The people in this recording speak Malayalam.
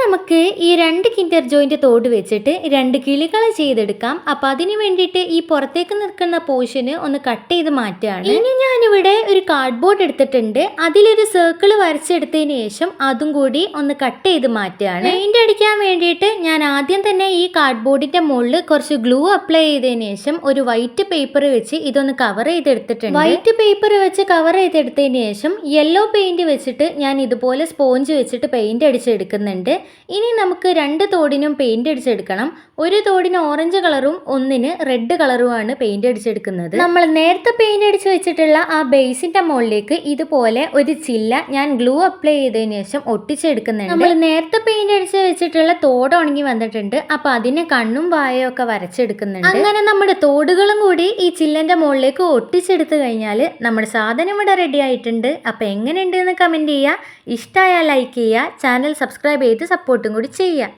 നമുക്ക് ഈ 2 കിൻഡർ ജോയിന്റ് തോട് വെച്ചിട്ട് 2 കിളികളെ ചെയ്തെടുക്കാം. അപ്പൊ അതിന് വേണ്ടിയിട്ട് ഈ പുറത്തേക്ക് നിൽക്കുന്ന പോർഷന് ഒന്ന് കട്ട് ചെയ്ത് മാറ്റുകയാണ്. ഇനി ഞാനിവിടെ ഒരു കാർഡ്ബോർഡ് എടുത്തിട്ടുണ്ട്. അതിലൊരു സർക്കിൾ വരച്ചെടുത്തതിന് ശേഷം അതും കൂടി ഒന്ന് കട്ട് ചെയ്ത് മാറ്റുകയാണ്. പെയിന്റ് അടിക്കാൻ വേണ്ടിയിട്ട് ഞാൻ ആദ്യം തന്നെ ഈ കാർഡ്ബോർഡിന്റെ മുകളിൽ കുറച്ച് ഗ്ലൂ അപ്ലൈ ചെയ്തതിന് ശേഷം ഒരു വൈറ്റ് പേപ്പർ വെച്ച് ഇതൊന്ന് കവർ ചെയ്തെടുത്തിട്ടുണ്ട്. വൈറ്റ് പേപ്പർ വെച്ച് കവർ ചെയ്തെടുത്തതിന് ശേഷം യെല്ലോ പെയിന്റ് വെച്ചിട്ട് ഞാൻ ഇതുപോലെ സ്പോഞ്ച് വെച്ചിട്ട് പെയിന്റ് അടിച്ചെടുക്കുന്നുണ്ട്. ഇനി നമുക്ക് 2 തോടിനും പെയിന്റ് അടിച്ചെടുക്കണം. ഒരു തോടിന് ഓറഞ്ച് കളറും ഒന്നിന് റെഡ് കളറുമാണ് പെയിന്റ് അടിച്ചെടുക്കുന്നത്. നമ്മൾ നേരത്തെ പെയിന്റ് അടിച്ച് വെച്ചിട്ടുള്ള ആ ബേസിന്റെ മുകളിലേക്ക് ഇതുപോലെ ഒരു ചില്ല ഞാൻ ഗ്ലൂ അപ്ലൈ ചെയ്തതിനു ശേഷം ഒട്ടിച്ചെടുക്കുന്നുണ്ട്. നമ്മൾ നേരത്തെ പെയിന്റ് അടിച്ച് വെച്ചിട്ടുള്ള തോട് ഉണങ്ങി വന്നിട്ടുണ്ട്. അപ്പൊ അതിന് കണ്ണും വായും ഒക്കെ വരച്ചെടുക്കുന്നുണ്ട്. അങ്ങനെ നമ്മുടെ തോടുകളും കൂടി ഈ ചില്ലന്റെ മുകളിലേക്ക് ഒട്ടിച്ചെടുത്ത് കഴിഞ്ഞാൽ നമ്മുടെ സാധനം ഇവിടെ റെഡി ആയിട്ടുണ്ട്. അപ്പൊ എങ്ങനെയുണ്ട് എന്ന് കമന്റ് ചെയ്യുക. ഇഷ്ടമായാൽ ലൈക്ക് ചെയ്യുക. ചാനൽ സബ്സ്ക്രൈബ് ചെയ്ത് സപ്പോർട്ടും കൂടി ചെയ്യുക.